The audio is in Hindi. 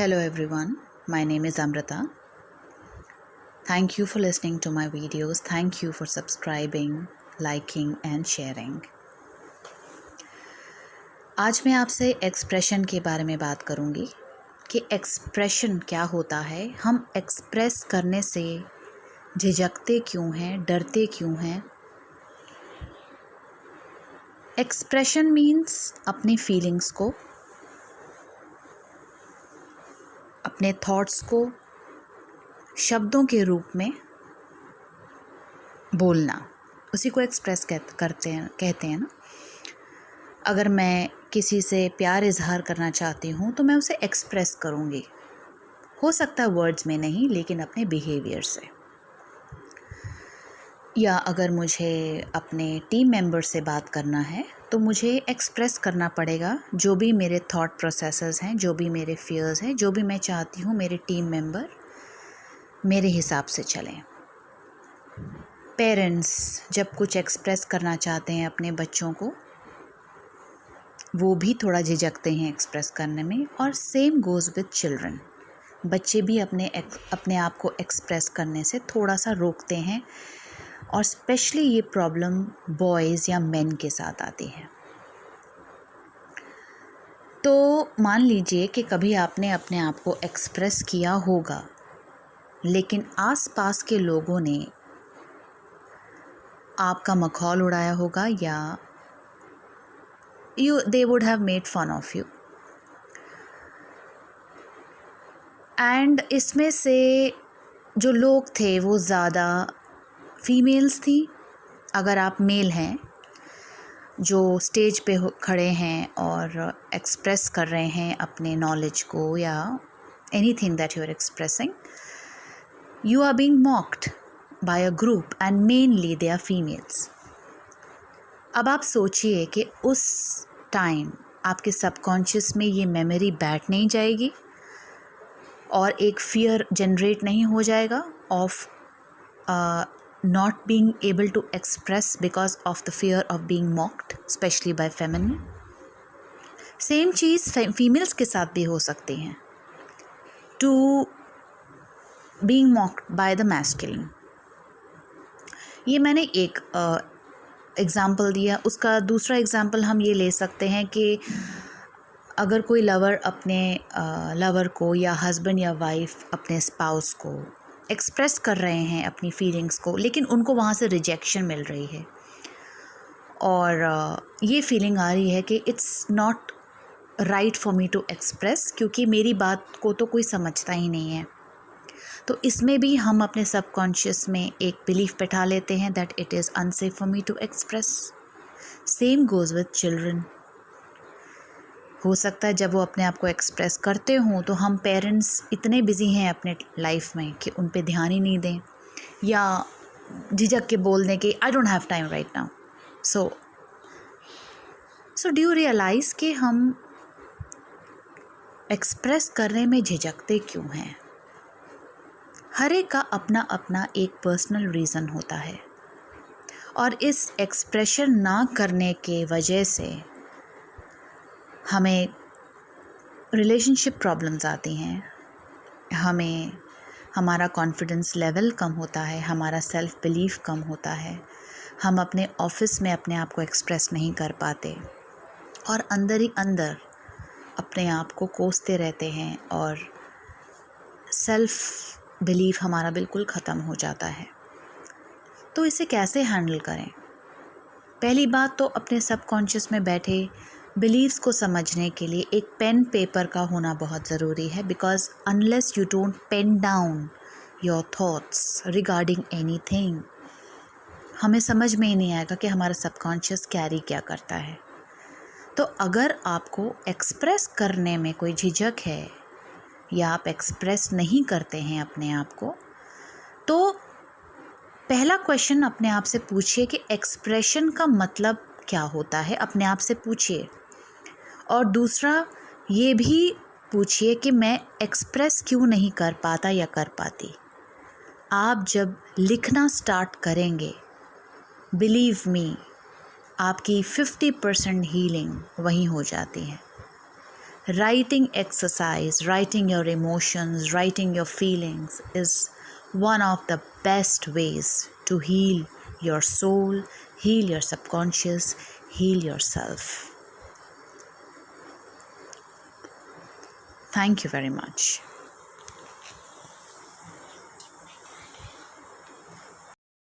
Hello everyone, my name is Amrita. Thank you for listening to my videos. Thank you for subscribing, liking and sharing. आज मैं आपसे एक्सप्रेशन के बारे में बात करूँगी कि एक्सप्रेशन क्या होता है, हम एक्सप्रेस करने से झिझकते क्यों हैं, डरते क्यों हैं। एक्सप्रेशन मीन्स अपनी फीलिंग्स को, अपने थॉट्स को शब्दों के रूप में बोलना, उसी को एक्सप्रेस कहते हैं ना। अगर मैं किसी से प्यार इजहार करना चाहती हूँ तो मैं उसे एक्सप्रेस करूँगी, हो सकता है वर्ड्स में नहीं लेकिन अपने बिहेवियर से। या अगर मुझे अपने टीम मेंबर से बात करना है तो मुझे एक्सप्रेस करना पड़ेगा जो भी मेरे थॉट प्रोसेसेस हैं, जो भी मेरे फियर्स हैं, जो भी मैं चाहती हूँ मेरे टीम मेंबर मेरे हिसाब से चलें। पेरेंट्स जब कुछ एक्सप्रेस करना चाहते हैं अपने बच्चों को, वो भी थोड़ा झिझकते हैं एक्सप्रेस करने में, और सेम गोज़ विद चिल्ड्रन। बच्चे भी अपने आप को एक्सप्रेस करने से थोड़ा सा रोकते हैं, और स्पेशली ये प्रॉब्लम बॉयज़ या मेन के साथ आती है। तो मान लीजिए कि कभी आपने अपने आप को एक्सप्रेस किया होगा लेकिन आसपास के लोगों ने आपका मखौल उड़ाया होगा या they would have made fun of you। And इसमें से जो लोग थे वो ज़्यादा फीमेल्स थी। अगर आप मेल हैं जो स्टेज पे खड़े हैं और एक्सप्रेस कर रहे हैं अपने नॉलेज को या anything that you are expressing, you are being mocked by a group and mainly they are females। अब आप सोचिए कि उस टाइम आपके सबकॉन्शियस में ये मेमोरी बैठ नहीं जाएगी और एक फियर जनरेट नहीं हो जाएगा of not being able to express because of the fear of being mocked, especially by feminine। Same cheese females के साथ भी हो सकती हैं, to being mocked by the masculine। ये मैंने एक एग्ज़ाम्पल दिया। उसका दूसरा एग्ज़ाम्पल हम ये ले सकते हैं कि अगर कोई लवर अपने लवर को या हस्बैंड या वाइफ अपने स्पाउस को एक्सप्रेस कर रहे हैं अपनी फीलिंग्स को, लेकिन उनको वहाँ से रिजेक्शन मिल रही है और ये फीलिंग आ रही है कि it's not right for me to express, क्योंकि मेरी बात को तो कोई समझता ही नहीं है। तो इसमें भी हम अपने सबकॉन्शियस में एक बिलीफ बैठा लेते हैं that it is unsafe for me to express. Same goes with children. हो सकता है जब वो अपने आप को एक्सप्रेस करते हों तो हम पेरेंट्स इतने बिजी हैं अपने लाइफ में कि उन पे ध्यान ही नहीं दें, या झिझक के बोल दें कि I don't have time right now. So do you realize कि हम एक्सप्रेस करने में झिझकते क्यों हैं। हर एक का अपना अपना एक पर्सनल रीज़न होता है, और इस एक्सप्रेशन ना करने के वजह से हमें रिलेशनशिप प्रॉब्लम्स आती हैं, हमें हमारा कॉन्फिडेंस लेवल कम होता है, हमारा सेल्फ़ बिलीफ कम होता है, हम अपने ऑफिस में अपने आप को एक्सप्रेस नहीं कर पाते और अंदर ही अंदर अपने आप को कोसते रहते हैं और सेल्फ़ बिलीफ हमारा बिल्कुल ख़त्म हो जाता है। तो इसे कैसे हैंडल करें? पहली बात तो अपने सबकॉन्शियस में बैठे बिलीव्स को समझने के लिए एक पेन पेपर का होना बहुत ज़रूरी है, because unless you don't pen down your thoughts regarding anything, हमें समझ में ही नहीं आएगा कि हमारा सबकॉन्शियस कैरी क्या करता है। तो अगर आपको एक्सप्रेस करने में कोई झिझक है या आप एक्सप्रेस नहीं करते हैं अपने आप को, तो पहला क्वेश्चन अपने आप से पूछिए कि एक्सप्रेशन का मतलब क्या होता है, अपने आप से पूछिए। और दूसरा ये भी पूछिए कि मैं एक्सप्रेस क्यों नहीं कर पाता या कर पाती। आप जब लिखना स्टार्ट करेंगे, बिलीव मी, आपकी 50% हीलिंग वहीं हो जाती है। writing exercise, writing your emotions, writing your feelings is one of the best ways to heal your soul, heal your subconscious, heal yourself. Thank you very much.